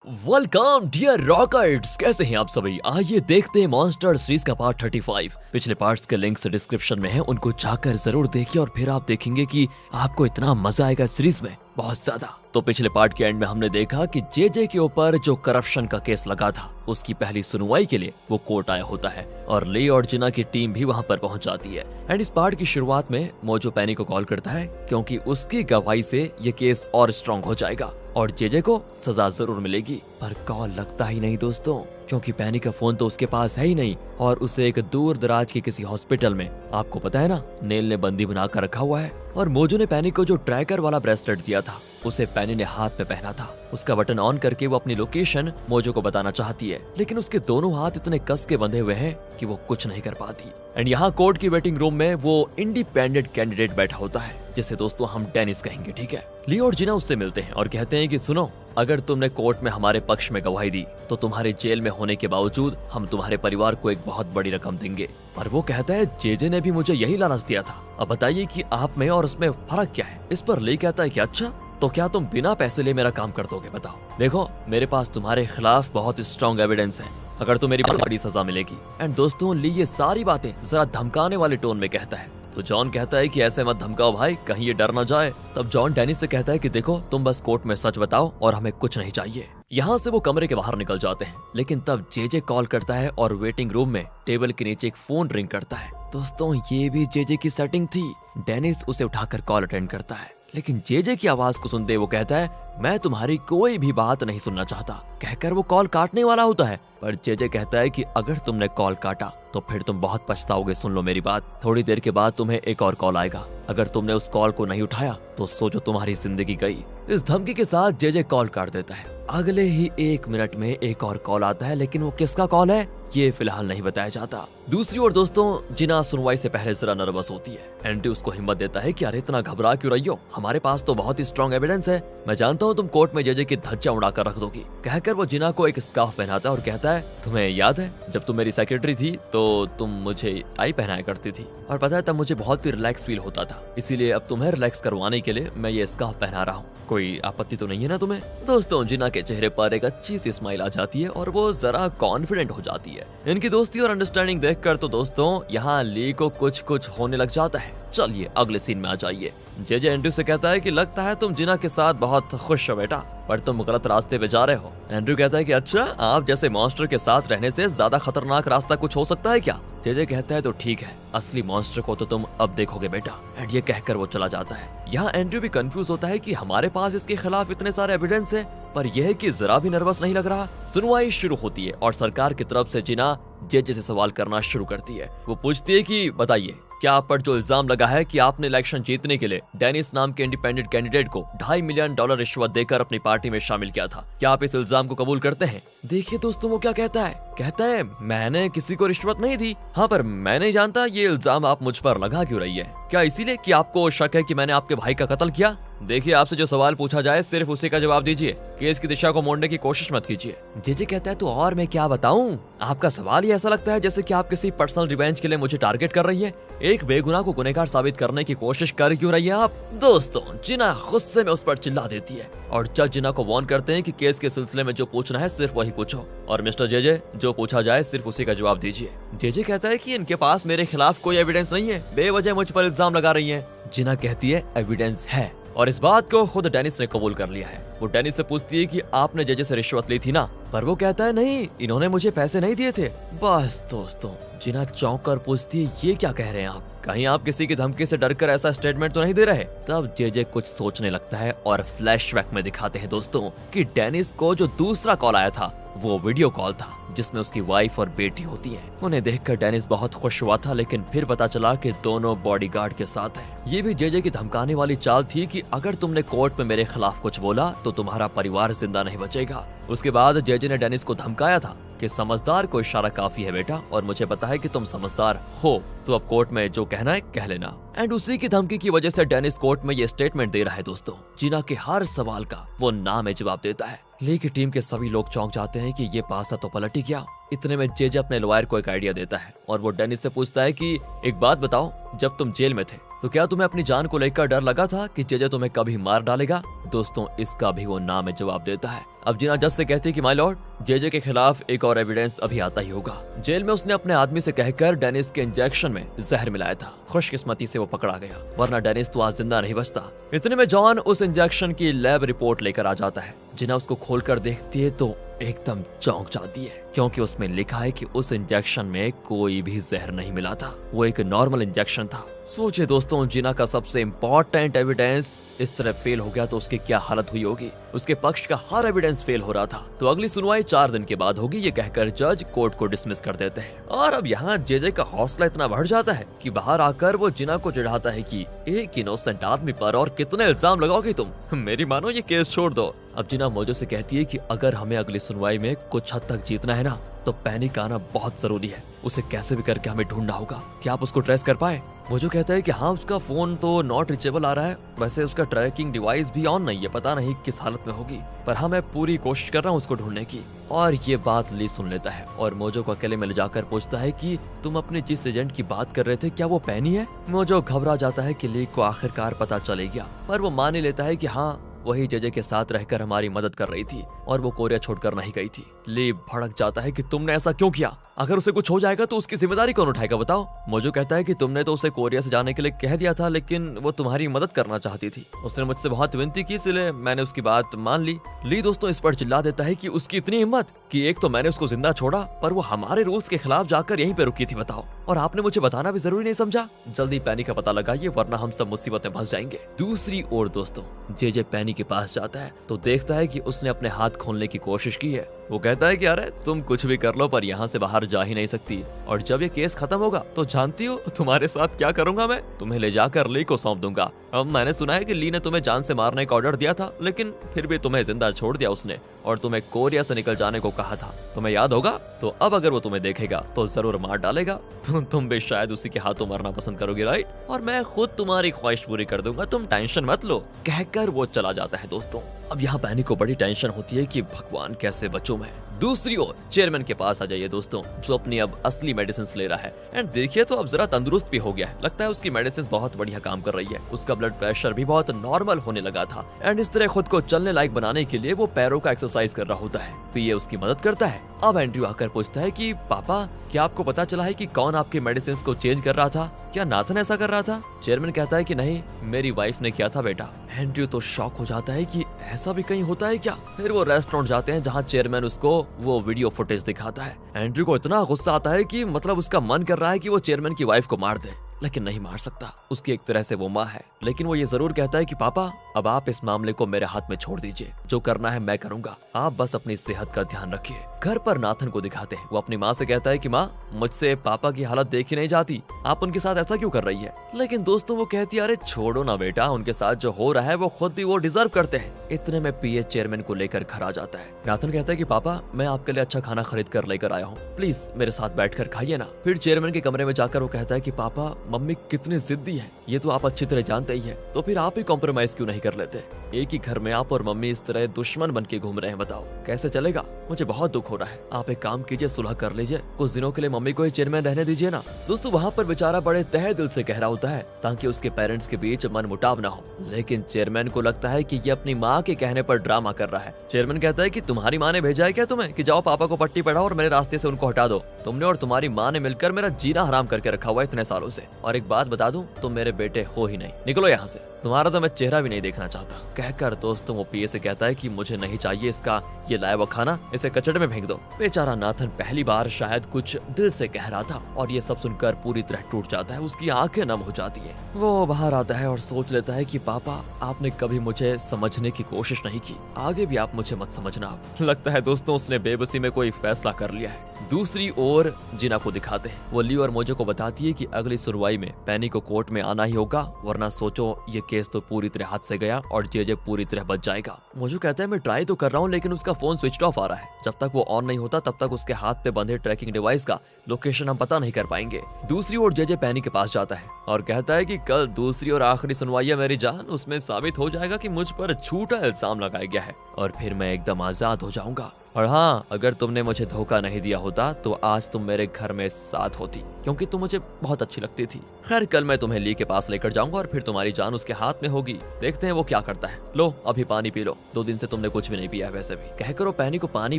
Welcome dear रॉकर्ट्स, कैसे हैं आप सभी। आइए देखते हैं मॉन्स्टर सीरीज का पार्ट 35। पिछले पार्ट्स के लिंक्स डिस्क्रिप्शन में है, उनको जाकर जरूर देखिए और फिर आप देखेंगे कि आपको इतना मजा आएगा सीरीज में, बहुत ज्यादा। तो पिछले पार्ट के एंड में हमने देखा कि जे के ऊपर जो करप्शन का केस लगा था उसकी पहली सुनवाई के लिए वो कोर्ट आया होता है और ली और जिना की टीम भी वहां पर पहुंच जाती है। एंड इस पार्ट की शुरुआत में मोजो पैनी को कॉल करता है क्योंकि उसकी गवाही से ये केस और स्ट्रॉन्ग हो जाएगा और जे को सजा जरूर मिलेगी। पर कॉल लगता ही नहीं दोस्तों, क्योंकि पैनी का फोन तो उसके पास है ही नहीं और उसे एक दूर दराज के किसी हॉस्पिटल में, आपको पता है ना, नेल ने बंदी बनाकर रखा हुआ है। और मोजो ने पैनी को जो ट्रैकर वाला ब्रेसलेट दिया था उसे पैनी ने हाथ में पहना था। उसका बटन ऑन करके वो अपनी लोकेशन मोजो को बताना चाहती है, लेकिन उसके दोनों हाथ इतने कस के बंधे हुए हैं कि वो कुछ नहीं कर पाती। एंड यहाँ कोर्ट की वेटिंग रूम में वो इंडिपेंडेंट कैंडिडेट बैठा होता है जिसे दोस्तों हम डेनिस कहेंगे, ठीक है। ली और जिना उससे मिलते हैं और कहते हैं कि सुनो, अगर तुमने कोर्ट में हमारे पक्ष में गवाही दी तो तुम्हारे जेल में होने के बावजूद हम तुम्हारे परिवार को एक बहुत बड़ी रकम देंगे। और वो कहता है जे ने भी मुझे यही लालच दिया था, अब बताइए कि आप में और उसमें फर्क क्या है। इस पर ली कहता है कि अच्छा, तो क्या तुम बिना पैसे लिए मेरा काम कर दोगे, बताओ। देखो, मेरे पास तुम्हारे खिलाफ बहुत स्ट्रॉन्ग एविडेंस है, अगर तो मेरी बहुत बड़ी सजा मिलेगी। एंड दोस्तों, ली ये सारी बातें जरा धमकाने वाले टोन में कहता है। तो जॉन कहता है कि ऐसे मत धमकाओ भाई, कहीं ये डर ना जाए। तब जॉन डेनिस से कहता है कि देखो, तुम बस कोर्ट में सच बताओ और हमें कुछ नहीं चाहिए। यहाँ से वो कमरे के बाहर निकल जाते हैं, लेकिन तब जे कॉल करता है और वेटिंग रूम में टेबल के नीचे एक फोन रिंग करता है। दोस्तों, ये भी जे की सेटिंग थी। डेनिस उसे उठाकर कॉल अटेंड करता है, लेकिन जे की आवाज को सुनते वो कहता है, मैं तुम्हारी कोई भी बात नहीं सुनना चाहता, कहकर वो कॉल काटने वाला होता है। पर जे कहता है कि अगर तुमने कॉल काटा तो फिर तुम बहुत पछताओगे, सुन लो मेरी बात। थोड़ी देर के बाद तुम्हें एक और कॉल आएगा, अगर तुमने उस कॉल को नहीं उठाया तो सोचो तुम्हारी जिंदगी गई। इस धमकी के साथ जे कॉल काट देता है। अगले ही 1 मिनट में एक और कॉल आता है, लेकिन वो किसका कॉल है ये फिलहाल नहीं बताया जाता। दूसरी ओर दोस्तों, जिना सुनवाई से पहले जरा नर्वस होती है। एंड्री उसको हिम्मत देता है कि अरे इतना घबरा क्यों रही हो, हमारे पास तो बहुत ही स्ट्रॉन्ग एविडेंस है, मैं जानता हूँ तुम कोर्ट में जे की धज्जा उड़ाकर रख दोगी। कहकर वो जिना को एक स्कार्फ पहनाता है और कहता है, तुम्हें याद है जब तुम मेरी सेक्रेटरी थी तो तुम मुझे टाई पहनाया करती थी, और पता है तब मुझे बहुत ही रिलैक्स फील होता था, इसीलिए अब तुम्हें रिलैक्स करवाने के लिए मैं ये स्कार्फ पहना रहा हूँ। कोई आपत्ति तो नहीं है ना तुम्हें। दोस्तों, जिना के चेहरे पर एक अच्छी सी स्माइल आ जाती है और वो जरा कॉन्फिडेंट हो जाती है। इनकी दोस्ती और अंडरस्टैंडिंग देखकर तो दोस्तों यहाँ ली को कुछ होने लग जाता है। चलिए अगले सीन में आ जाइए। जे एंड्रू से कहता है कि लगता है तुम जिना के साथ बहुत खुश हो बेटा, पर तुम गलत रास्ते पे जा रहे हो। एंड्रू कहता है कि अच्छा, आप जैसे मॉन्स्टर के साथ रहने से ज्यादा खतरनाक रास्ता कुछ हो सकता है क्या। जे कहता है तो ठीक है, असली मॉन्स्टर को तो तुम अब देखोगे बेटा। एंड ये कहकर वो चला जाता है। यहाँ एंड्रू भी कंफ्यूज होता है कि हमारे पास इसके खिलाफ इतने सारे एविडेंस है, पर यह है कि जरा भी नर्वस नहीं लग रहा। सुनवाई शुरू होती है और सरकार की तरफ से जिना जे से सवाल करना शुरू करती है। वो पूछती है कि बताइए, क्या आप पर जो इल्जाम लगा है कि आपने इलेक्शन जीतने के लिए डेनिस नाम के इंडिपेंडेंट कैंडिडेट को $2.5 मिलियन रिश्वत देकर अपनी पार्टी में शामिल किया था, क्या आप इस इल्जाम को कबूल करते हैं। देखिए दोस्तों, वो क्या कहता है, मैंने किसी को रिश्वत नहीं दी। हाँ, पर मैं नहीं जानता ये इल्जाम आप मुझ पर लगा क्यों रही है, क्या इसीलिए कि आपको शक है कि मैंने आपके भाई का कत्ल किया। देखिए, आपसे जो सवाल पूछा जाए सिर्फ उसी का जवाब दीजिए, केस की दिशा को मोड़ने की कोशिश मत कीजिए। जे कहता है तो और मैं क्या बताऊं, आपका सवाल ही ऐसा लगता है जैसे कि आप किसी पर्सनल रिवेंज के लिए मुझे टारगेट कर रही है। एक बेगुनाह को गुनहगार साबित करने की कोशिश कर क्यों रही है आप। दोस्तों, जिना गुस्से में उस पर चिल्ला देती है और जज जिना को वार्न करते हैं कि केस के सिलसिले में जो पूछना है सिर्फ वही पूछो, और मिस्टर जे जो पूछा जाए सिर्फ उसी का जवाब दीजिए। जे कहता है कि इनके पास मेरे खिलाफ कोई एविडेंस नहीं है, बेवजह मुझ पर इल्जाम लगा रही है। जिना कहती है एविडेंस है, और इस बात को खुद डेनिस ने कबूल कर लिया है। वो डेनिस से पूछती है कि आपने जे से रिश्वत ली थी ना, पर वो कहता है नहीं, इन्होंने मुझे पैसे नहीं दिए थे। बस दोस्तों, जिना चौंक कर पूछती है ये क्या कह रहे हैं आप, कहीं आप किसी की धमकी से डरकर ऐसा स्टेटमेंट तो नहीं दे रहे। तब जे कुछ सोचने लगता है और फ्लैशबैक में दिखाते हैं दोस्तों कि डेनिस को जो दूसरा कॉल आया था वो वीडियो कॉल था जिसमें उसकी वाइफ और बेटी होती है। उन्हें देखकर डेनिस बहुत खुश हुआ था, लेकिन फिर पता चला कि दोनों बॉडीगार्ड के साथ हैं। ये भी जे की धमकाने वाली चाल थी कि अगर तुमने कोर्ट में मेरे खिलाफ कुछ बोला तो तुम्हारा परिवार जिंदा नहीं बचेगा। उसके बाद जे ने डेनिस को धमकाया था कि समझदार को इशारा काफी है बेटा, और मुझे पता है कि तुम समझदार हो, तो अब कोर्ट में जो कहना है कह लेना। एंड उसी की धमकी की वजह से डेनिस कोर्ट में ये स्टेटमेंट दे रहा है दोस्तों। जिना के हर सवाल का वो ना में जवाब देता है। ली की टीम के सभी लोग चौंक जाते हैं कि ये पासा तो पलट ही गया। इतने में जे अपने लॉयर को एक आइडिया देता है और वो डेनिस से पूछता है कि एक बात बताओ, जब तुम जेल में थे तो क्या तुम्हें अपनी जान को लेकर डर लगा था कि जे तुम्हें कभी मार डालेगा। दोस्तों, इसका भी वो ना में जवाब देता है। अब जीना जज से कहती है कि माय लॉर्ड, जेजे के खिलाफ एक और एविडेंस अभी आता ही होगा। जेल में उसने अपने आदमी से कहकर डेनिस के इंजेक्शन में जहर मिलाया था। खुशकिस्मती से वो पकड़ा गया, वरना डेनिस तो आज जिंदा नहीं बचता। इतने में जॉन उस इंजेक्शन की लैब रिपोर्ट लेकर आ जाता है। जिना उसको खोलकर देखती है तो एकदम चौंक जाती है, क्योंकि उसमें लिखा है कि उस इंजेक्शन में कोई भी जहर नहीं मिला था, वो एक नॉर्मल इंजेक्शन था। सोचिए दोस्तों, जिना का सबसे इम्पोर्टेंट एविडेंस इस तरह फेल हो गया तो उसकी क्या हालत हुई होगी। उसके पक्ष का हर एविडेंस फेल हो रहा था। तो अगली सुनवाई 4 दिन के बाद होगी, ये कहकर जज कोर्ट को डिसमिस कर देते हैं। और अब यहाँ जेजे का हौसला इतना बढ़ जाता है कि बाहर आकर वो जिना को चिढ़ाता है कि एक इनोसेंट आदमी पर और कितने इल्जाम लगाओगे तुम, मेरी मानो ये केस छोड़ दो। अब जिना मोजो से कहती है कि अगर हमें अगली सुनवाई में कुछ हद तक जीतना है ना, तो पैनिक आना बहुत जरूरी है। उसे कैसे भी करके हमें ढूंढना होगा। क्या आप उसको ट्रेस कर पाए? मोजो कहता है कि हाँ, उसका फोन तो नॉट रीचेबल आ रहा है, वैसे उसका ट्रैकिंग डिवाइस भी ऑन नहीं है, पता नहीं किस हालत में होगी, पर हाँ मैं पूरी कोशिश कर रहा हूँ उसको ढूंढने की। और ये बात ली सुन लेता है और मोजो को अकेले में ले जाकर पूछता है कि तुम अपने जिस एजेंट की बात कर रहे थे, क्या वो पैनी है? मोजो घबरा जाता है कि ली को आखिरकार पता चले गया, पर वो मान ही लेता है कि हाँ, वही जेजे के साथ रहकर हमारी मदद कर रही थी और वो कोरिया छोड़कर नहीं गई थी। ली भड़क जाता है कि तुमने ऐसा क्यों किया? अगर उसे कुछ हो जाएगा तो उसकी जिम्मेदारी कौन उठाएगा बताओ? मोजो कहता है कि तुमने तो उसे कोरिया से जाने के लिए कह दिया था, लेकिन वो तुम्हारी मदद करना चाहती थी। उसने मुझसे बहुत विनती की, इसलिए मैंने उसकी बात मान ली। ली दोस्तों इस पर चिल्ला देता है कि उसकी इतनी हिम्मत कि एक तो मैंने उसको जिंदा छोड़ा, पर वो हमारे रूल्स के खिलाफ जाकर यहीं पे रुकी थी, बताओ। और आपने मुझे बताना भी जरूरी नहीं समझा? जल्दी पैनी का पता लगाइए, वरना हम सब मुसीबत में फंस जाएंगे। दूसरी ओर दोस्तों, जेजे पैनी के पास जाता है तो देखता है कि उसने अपने हाथ खोलने की कोशिश की है। वो कहता है कि अरे तुम कुछ भी कर लो, पर यहाँ से बाहर जा ही नहीं सकती, और जब ये केस खत्म होगा तो जानती हो तुम्हारे साथ क्या करूंगा मैं? तुम्हें ले जाकर ली को सौंप दूंगा। अब मैंने सुना है कि ली ने तुम्हें जान से मारने का ऑर्डर दिया था, लेकिन फिर भी तुम्हें जिंदा छोड़ दिया उसने, और तुम्हें कोरिया से निकल जाने को कहा था, तुम्हें याद होगा? तो अब अगर वो तुम्हें देखेगा तो जरूर मार डालेगा। तुम भी शायद उसी के हाथों मरना पसंद करोगे, राइट? और मैं खुद तुम्हारी ख्वाहिश पूरी कर दूंगा, तुम टेंशन मत लो, कहकर वो चला जाता है दोस्तों। अब यहाँ पैनी को बड़ी टेंशन होती है कि भगवान कैसे बचूं मैं। दूसरी ओर चेयरमैन के पास आ जाइए दोस्तों, जो अपनी अब असली मेडिसिन ले रहा है। एंड देखिए तो अब जरा तंदुरुस्त भी हो गया है, लगता है उसकी मेडिसिन बहुत बढ़िया काम कर रही है। उसका ब्लड प्रेशर भी बहुत नॉर्मल होने लगा था। एंड इस तरह खुद को चलने लायक बनाने के लिए वो पैरों का एक्सरसाइज कर रहा होता है। पीए उसकी मदद करता है। अब एंड्रयू आकर पूछता है कि पापा, क्या आपको पता चला है कि कौन आपके मेडिसिन को चेंज कर रहा था? क्या नाथन ऐसा कर रहा था? चेयरमैन कहता है कि नहीं, मेरी वाइफ ने किया था बेटा। एंड्रयू तो शॉक हो जाता है कि ऐसा भी कहीं होता है क्या? फिर वो रेस्टोरेंट जाते हैं जहाँ चेयरमैन उसको वो वीडियो फुटेज दिखाता है। एंड्रयू को इतना गुस्सा आता है कि मतलब उसका मन कर रहा है कि वो चेयरमैन की वाइफ को मार दे, लेकिन नहीं मार सकता। उसकी एक तरह से वो माँ है, लेकिन वो ये जरूर कहता है कि पापा, अब आप इस मामले को मेरे हाथ में छोड़ दीजिए, जो करना है मैं करूंगा, आप बस अपनी सेहत का ध्यान रखिए। घर पर नाथन को दिखाते हैं। वो अपनी माँ से कहता है कि माँ, मुझसे पापा की हालत देखी नहीं जाती, आप उनके साथ ऐसा क्यों कर रही है? लेकिन दोस्तों वो कहती है, अरे छोड़ो ना बेटा, उनके साथ जो हो रहा है वो खुद भी वो डिजर्व करते हैं। इतने में पीए चेयरमैन को लेकर घर आ जाता है। नाथन कहता है कि पापा, मैं आपके लिए अच्छा खाना खरीद कर लेकर आया हूँ, प्लीज मेरे साथ बैठकर खाइए ना। फिर चेयरमैन के कमरे में जाकर वो कहता है कि पापा, मम्मी कितनी जिद्दी है, ये तो आप अच्छी तरह जानते ही है, तो फिर आप ही कॉम्प्रोमाइज क्यों नहीं कर लेते? एक ही घर में आप और मम्मी इस तरह दुश्मन बन के घूम रहे हैं, बताओ कैसे चलेगा? मुझे बहुत दुख हो रहा है, आप एक काम कीजिए, सुलह कर लीजिए, कुछ दिनों के लिए मम्मी को ही चेयरमैन रहने दीजिए ना। दोस्तों वहाँ पर बेचारा बड़े तहे दिल से कह रहा होता है ताकि उसके पेरेंट्स के बीच मन मुटाव ना हो, लेकिन चेयरमैन को लगता है कि ये अपनी माँ के कहने पर ड्रामा कर रहा है। चेयरमैन कहता है कि तुम्हारी माँ ने भेजा है क्या तुम्हें कि जाओ पापा को पट्टी पढ़ाओ और मेरे रास्ते से उनको हटा दो? तुमने और तुम्हारी माँ ने मिलकर मेरा जीना हराम करके रखा हुआ है इतने सालों से, और एक बात बता दूं, तुम मेरे बेटे हो ही नहीं, निकलो यहाँ से, तुम्हारा तो मैं चेहरा भी नहीं देखना चाहता। कहकर दोस्तों वो पीए से कहता है कि मुझे नहीं चाहिए इसका ये लाया हुआ खाना, इसे कचड़े में फेंक दो। बेचारा नाथन पहली बार शायद कुछ दिल से कह रहा था, और ये सब सुनकर पूरी तरह टूट जाता है, उसकी आंखें नम हो जाती है। वो बाहर आता है और सोच लेता है कि पापा, आपने कभी मुझे समझने की कोशिश नहीं की, आगे भी आप मुझे मत समझना। लगता है दोस्तों उसने बेबसी में कोई फैसला कर लिया है। दूसरी ओर जिना को दिखाते हैं। वो ली और मोजो को बताती है कि अगली सुनवाई में पैनी को कोर्ट में आना ही होगा, वरना सोचो ये केस तो पूरी तरह हाथ से गया और जेजे पूरी तरह बच जाएगा। मोजो कहता है मैं ट्राई तो कर रहा हूँ, लेकिन उसका फोन स्विच ऑफ आ रहा है, जब तक वो ऑन नहीं होता तब तक उसके हाथ पे बंधे ट्रैकिंग डिवाइस का लोकेशन हम पता नहीं कर पाएंगे। दूसरी ओर जेजे पैनी के पास जाता है और कहता है कि कल दूसरी और आखिरी सुनवाई है मेरी जान, उसमें साबित हो जाएगा कि मुझ पर झूठा इल्जाम लगाया गया है और फिर मैं एकदम आजाद हो जाऊंगा। और हाँ, अगर तुमने मुझे धोखा नहीं दिया होता तो आज तुम मेरे घर में साथ होती, क्योंकि तुम मुझे बहुत अच्छी लगती थी। खैर, कल मैं तुम्हें ली के पास लेकर जाऊंगा और फिर तुम्हारी जान उसके हाथ में होगी। देखते हैं वो क्या करता है। लो अभी पानी पी लो, 2 दिन से तुमने कुछ भी नहीं पिया है वैसे भी। कहकर वो पैनी को पानी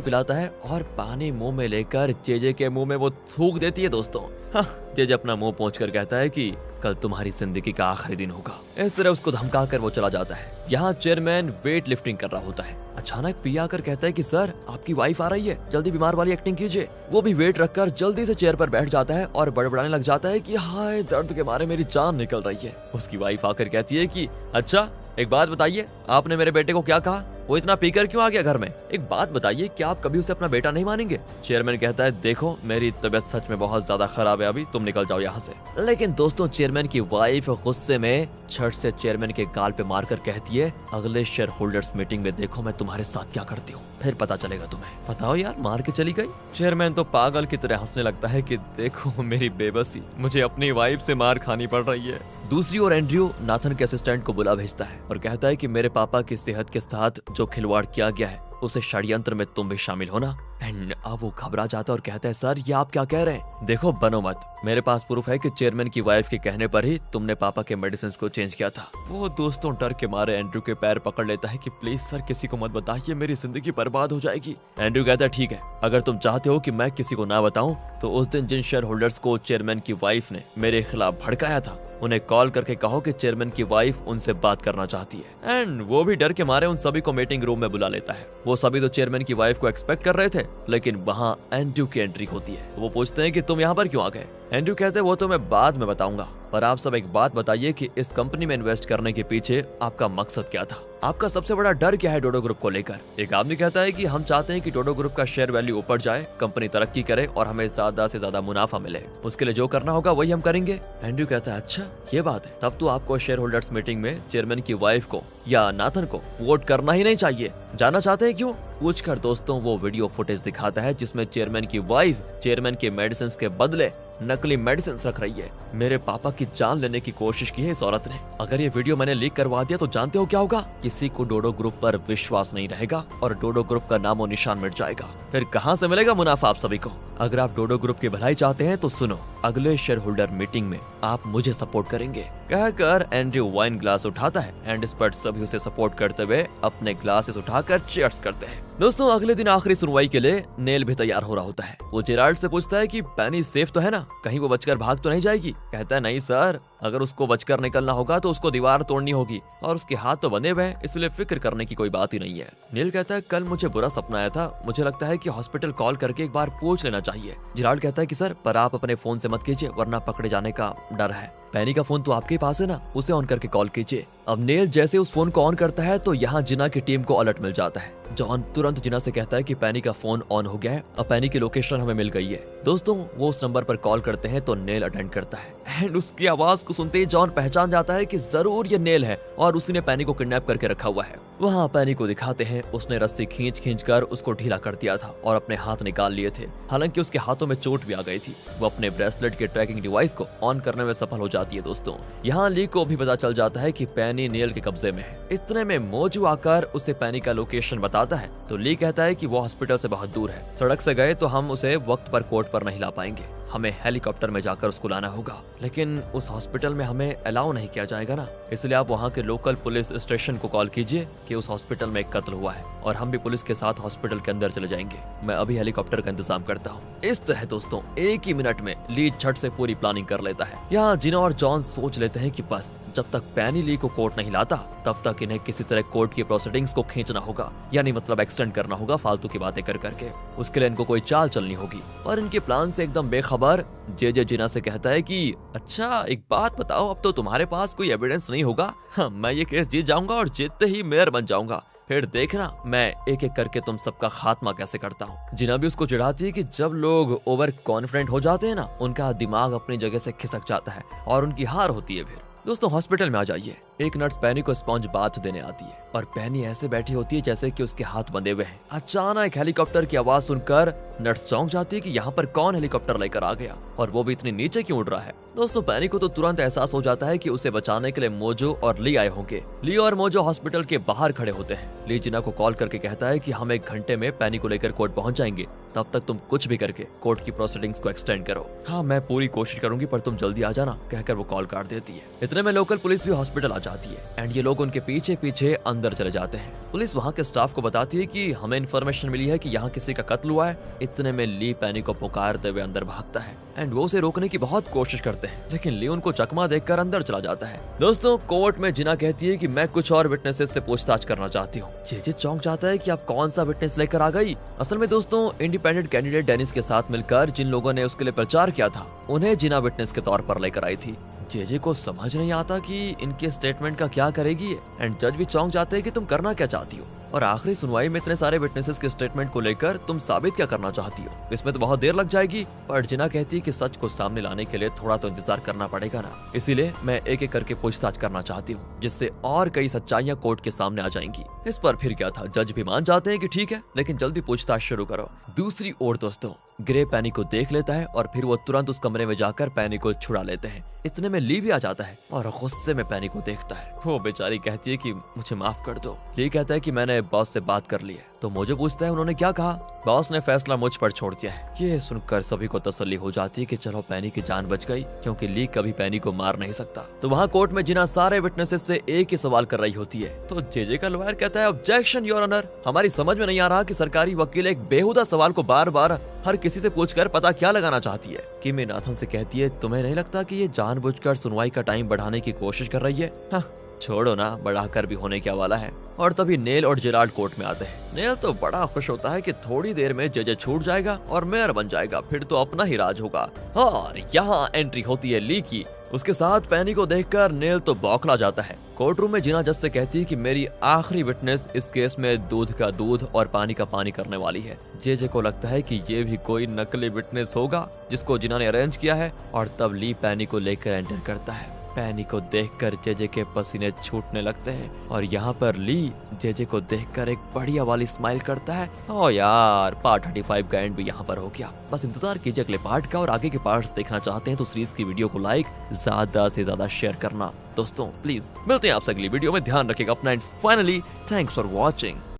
पिलाता है और पानी मुंह में लेकर जेजे के मुंह में वो थूक देती है दोस्तों। हाँ, जेजे अपना मुंह पोंछ कर कहता है कि कल तुम्हारी जिंदगी का आखिरी दिन होगा। इस तरह उसको धमका कर वो चला जाता है। यहाँ चेयरमैन वेट लिफ्टिंग कर रहा होता है। अचानक पिया आकर कहता है कि सर, आपकी वाइफ आ रही है, जल्दी बीमार वाली एक्टिंग कीजिए। वो भी वेट रखकर जल्दी से चेयर पर बैठ जाता है और बड़बड़ाने लग जाता है कि हाय, दर्द के मारे मेरी जान निकल रही है। उसकी वाइफ आकर कहती है कि अच्छा, एक बात बताइए, आपने मेरे बेटे को क्या कहा? वो इतना पीकर क्यों आ गया घर में? एक बात बताइए, क्या आप कभी उसे अपना बेटा नहीं मानेंगे? चेयरमैन कहता है, देखो मेरी तबीयत सच में बहुत ज्यादा खराब है, अभी तुम निकल जाओ यहाँ से। लेकिन दोस्तों, चेयरमैन की वाइफ गुस्से में छठ से चेयरमैन के गाल पे मारकर कहती है, अगले शेयर होल्डर्स मीटिंग में देखो मैं तुम्हारे साथ क्या करती हूँ, फिर पता चलेगा तुम्हें। बताओ यार, मार के चली गई। चेयरमैन तो पागल की तरह हंसने लगता है कि देखो मेरी बेबसी, मुझे अपनी वाइफ से मार खानी पड़ रही है। दूसरी ओर एंड्रयू नाथन के असिस्टेंट को बुला भेजता है और कहता है कि मेरे पापा की सेहत के साथ जो खिलवाड़ किया गया है, उसे षड्यंत्र में तुम भी शामिल हो ना। एंड अब वो घबरा जाता है और कहता है, सर ये आप क्या कह रहे हैं? देखो बनो मत, मेरे पास प्रूफ है कि चेयरमैन की वाइफ के कहने पर ही तुमने पापा के मेडिसिन को चेंज किया था। वो दोस्तों डर के मारे एंड्रयू के पैर पकड़ लेता है कि प्लीज सर, किसी को मत बताइए, मेरी जिंदगी बर्बाद हो जाएगी। एंड्रयू कहता है, ठीक है, अगर तुम चाहते हो कि मैं किसी को ना बताऊं तो उस दिन जिन शेयर होल्डर्स को चेयरमैन की वाइफ ने मेरे खिलाफ भड़काया था, उन्हें कॉल करके कहो कि चेयरमैन की वाइफ उनसे बात करना चाहती है। एंड वो भी डर के मारे उन सभी को मीटिंग रूम में बुला लेता है। वो सभी तो चेयरमैन की वाइफ को एक्सपेक्ट कर रहे थे, लेकिन वहाँ एंड्रयू की एंट्री होती है। वो पूछते हैं कि तुम यहाँ पर क्यों आ गए? एंड्रयू कहते हैं, वो तो मैं बाद में बताऊंगा, पर आप सब एक बात बताइए कि इस कंपनी में इन्वेस्ट करने के पीछे आपका मकसद क्या था? आपका सबसे बड़ा डर क्या है डोडो ग्रुप को लेकर? एक आदमी कहता है कि हम चाहते हैं कि डोडो ग्रुप का शेयर वैल्यू ऊपर जाए, कंपनी तरक्की करे और हमें ज्यादा से ज्यादा मुनाफा मिले। उसके लिए जो करना होगा वही हम करेंगे। एंड्रयू कहता है, अच्छा ये बात है, तब तो आपको शेयर होल्डर्स मीटिंग में चेयरमैन की वाइफ को या नाथन को वोट करना ही नहीं चाहिए। जानना चाहते हैं क्यों? पूछकर दोस्तों वो वीडियो फुटेज दिखाता है जिसमें चेयरमैन की वाइफ चेयरमैन के मेडिसिन के बदले नकली मेडिसिन रख रही है। मेरे पापा की जान लेने की कोशिश की है इस औरत ने। अगर ये वीडियो मैंने लीक करवा दिया तो जानते हो क्या होगा? किसी को डोडो ग्रुप पर विश्वास नहीं रहेगा और डोडो ग्रुप का नामो निशान मिट जाएगा। फिर कहां से मिलेगा मुनाफा आप सभी को? अगर आप डोडो ग्रुप की भलाई चाहते हैं तो सुनो, अगले शेयर होल्डर मीटिंग में आप मुझे सपोर्ट करेंगे। कहकर एंड्रयू वाइन ग्लास उठाता है एंड इस पर सभी उसे सपोर्ट करते हुए अपने ग्लासेस उठाकर चीयर्स करते हैं। दोस्तों, अगले दिन आखिरी सुनवाई के लिए नेल भी तैयार हो रहा होता है। वो जेराल्ड से पूछता है कि पेनी सेफ तो है ना, कहीं वो बचकर भाग तो नहीं जाएगी? कहता है, नहीं सर, अगर उसको बचकर निकलना होगा तो उसको दीवार तोड़नी होगी और उसके हाथ तो बंधे हुए हैं, इसलिए फिक्र करने की कोई बात ही नहीं है। नील कहता है, कल मुझे बुरा सपना आया था, मुझे लगता है कि हॉस्पिटल कॉल करके एक बार पूछ लेना चाहिए। जेराल्ड कहता है कि सर, पर आप अपने फोन से मत कीजिए वरना पकड़े जाने का डर है। पेनी का फोन तो आपके पास है ना, उसे ऑन करके कॉल कीजिए। अब नेल जैसे उस फोन को ऑन करता है तो यहाँ जिना की टीम को अलर्ट मिल जाता है। जॉन तुरंत जिना से कहता है कि पेनी का फोन ऑन हो गया है, अब पेनी की लोकेशन हमें मिल गई है। दोस्तों, वो उस नंबर पर कॉल करते हैं तो नेल अटेंड करता है एंड उसकी आवाज को सुनते ही जॉन पहचान जाता है कि जरूर ये नेल है और उसी ने पेनी को किडनैप करके रखा हुआ है। वहाँ पेनी को दिखाते हैं, उसने रस्सी खींच कर उसको ढीला कर दिया था और अपने हाथ निकाल लिए थे। हालांकि उसके हाथों में चोट भी आ गई थी। वो अपने ब्रेसलेट के ट्रैकिंग डिवाइस को ऑन करने में सफल हो जाती है। दोस्तों, यहाँ ली को भी पता चल जाता है कि पेनी नेल के कब्जे में है। इतने में मोजू आकर उसे पेनी का लोकेशन बताता है तो ली कहता है कि वो हॉस्पिटल से बहुत दूर है, सड़क से गए तो हम उसे वक्त पर कोर्ट पर नहीं ला पाएंगे, हमें हेलीकॉप्टर में जाकर उसको लाना होगा। लेकिन उस हॉस्पिटल में हमें अलाउ नहीं किया जाएगा ना, इसलिए आप वहाँ के लोकल पुलिस स्टेशन को कॉल कीजिए कि उस हॉस्पिटल में एक कत्ल हुआ है और हम भी पुलिस के साथ हॉस्पिटल के अंदर चले जाएंगे। मैं अभी हेलीकॉप्टर का इंतजाम करता हूँ। इस तरह दोस्तों, एक ही मिनट में ली झट से पूरी प्लानिंग कर लेता है। यहाँ जिना और जॉन सोच लेते हैं कि बस जब तक पेनी ली को कोर्ट नहीं लाता तब तक इन्हें किसी तरह कोर्ट की प्रोसीडिंग्स को खींचना होगा, यानी मतलब एक्सटेंड करना होगा फालतू की बातें कर करके। उसके लिए इनको कोई चाल चलनी होगी। और इनके प्लान से एकदम बेखबर जे जिना से कहता है कि अच्छा एक बात बताओ, अब तो तुम्हारे पास कोई एविडेंस नहीं होगा। मैं ये केस जीत जाऊंगा और जीतते ही मेयर बन जाऊंगा, फिर देखना मैं एक एक करके तुम सबका खात्मा कैसे करता हूँ। जिना भी उसको चिढ़ाती है कि जब लोग ओवर कॉन्फिडेंट हो जाते हैं ना, उनका दिमाग अपनी जगह से खिसक जाता है और उनकी हार होती है। फिर दोस्तों, हॉस्पिटल में आ जाइए। एक नर्स पैनी को स्पॉन्ज बाथ देने आती है और पैनी ऐसे बैठी होती है जैसे कि उसके हाथ बंधे हुए हैं। अचानक हेलीकॉप्टर की आवाज सुनकर नर्स चौंक जाती है कि यहाँ पर कौन हेलीकॉप्टर लेकर आ गया और वो भी इतनी नीचे क्यों उड़ रहा है। दोस्तों पैनी को तो तुरंत एहसास हो जाता है कि उसे बचाने के लिए मोजो और ली आए होंगे। ली और मोजो हॉस्पिटल के बाहर खड़े होते हैं। ली जिना को कॉल करके कहता है कि हम 1 घंटे में पैनी को लेकर कोर्ट पहुंच जाएंगे, तब तक तुम कुछ भी करके कोर्ट की प्रोसीडिंग्स को एक्सटेंड करो। हाँ मैं पूरी कोशिश करूंगी पर तुम जल्दी आ जाना, कहकर वो कॉल काट देती है। इतने में लोकल पुलिस भी हॉस्पिटल आ जाती है एंड ये लोग उनके पीछे पीछे अंदर चले जाते हैं। पुलिस वहाँ के स्टाफ को बताती है कि हमें इन्फॉर्मेशन मिली है कि यहाँ किसी का कत्ल हुआ है। इतने में ली पैनी को पुकारते हुए अंदर भागता है एंड वो उसे रोकने की बहुत कोशिश करते हैं, लेकिन ली उनको चकमा देकर अंदर चला जाता है। दोस्तों कोर्ट में जिना कहती है कि मैं कुछ और विटनेसेस से पूछताछ करना चाहती हूँ। जेजे चौंक जाता है कि आप कौन सा विटनेस लेकर आ गई। असल में दोस्तों इंडिपेंडेंट कैंडिडेट डेनिस के साथ मिलकर जिन लोगों ने उसके लिए प्रचार किया था उन्हें जिना विटनेस के तौर पर लेकर आई थी। जेजे को समझ नहीं आता कि इनके स्टेटमेंट का क्या करेगी एंड जज भी चौंक जाते हैं कि तुम करना क्या चाहती हो और आखिरी सुनवाई में इतने सारे विटनेसेस के स्टेटमेंट को लेकर तुम साबित क्या करना चाहती हो। इसमें तो बहुत देर लग जाएगी। पर जिना कहती है कि सच को सामने लाने के लिए थोड़ा तो इंतजार करना पड़ेगा ना, इसीलिए मैं एक एक करके पूछताछ करना चाहती हूँ जिससे और कई सच्चाइयाँ कोर्ट के सामने आ जाएंगी। इस पर फिर क्या था, जज भी मान जाते हैं कि ठीक है लेकिन जल्दी पूछताछ शुरू करो। दूसरी ओर दोस्तों ग्रे पैनी को देख लेता है और फिर वो तुरंत उस कमरे में जाकर पैनी को छुड़ा लेते हैं। इतने में ली भी आ जाता है और गुस्से में पैनी को देखता है। वो बेचारी कहती है कि मुझे माफ कर दो। ली कहता है कि मैंने बॉस से बात कर ली है। तो मुझे पूछता है उन्होंने क्या कहा। बॉस ने फैसला मुझ पर छोड़ दिया है। ये सुनकर सभी को तसल्ली हो जाती है कि चलो पैनी की जान बच गई, क्योंकि ली कभी पैनी को मार नहीं सकता। तो वहाँ कोर्ट में जिना सारे विटनेसेस से एक ही सवाल कर रही होती है। तो जेजे का लॉयर कहता है ऑब्जेक्शन योर ऑनर, हमारी समझ में नहीं आ रहा कि सरकारी वकील एक बेहुदा सवाल को बार बार हर किसी से पूछकर पता क्या लगाना चाहती है। किमी नाथन से कहती है तुम्हें नहीं लगता कि ये जानबूझकर सुनवाई का टाइम बढ़ाने की कोशिश कर रही है। हाँ छोड़ो ना, बढ़ाकर भी होने क्या वाला है। और तभी नेल और जेराल्ड कोर्ट में आते हैं। नेल तो बड़ा खुश होता है कि थोड़ी देर में जेजे छूट जाएगा और मेयर बन जाएगा, फिर तो अपना ही राज होगा। और यहाँ एंट्री होती है ली की। उसके साथ पैनी को देखकर नेल तो बौखला जाता है। कोर्ट रूम में जिना जज से कहती है कि मेरी आखिरी विटनेस इस केस में दूध का दूध और पानी का पानी करने वाली है। जेजे को लगता है कि ये भी कोई नकली विटनेस होगा जिसको जिना ने अरेंज किया है। और तब ली पैनी को लेकर एंटर करता है। पैनी को देखकर जेजे के पसीने छूटने लगते हैं और यहाँ पर ली जेजे को देखकर एक बढ़िया वाली स्माइल करता है। ओ यार पार्ट 35 का एंड भी यहाँ पर हो गया। बस इंतजार कीजिए अगले पार्ट का, और आगे के पार्ट्स देखना चाहते हैं तो सीरीज की वीडियो को लाइक ज्यादा से ज्यादा शेयर करना। दोस्तों प्लीज मिलते हैं आपसे अगली वीडियो में, ध्यान रखिएगा अपना and finally thanks for watching.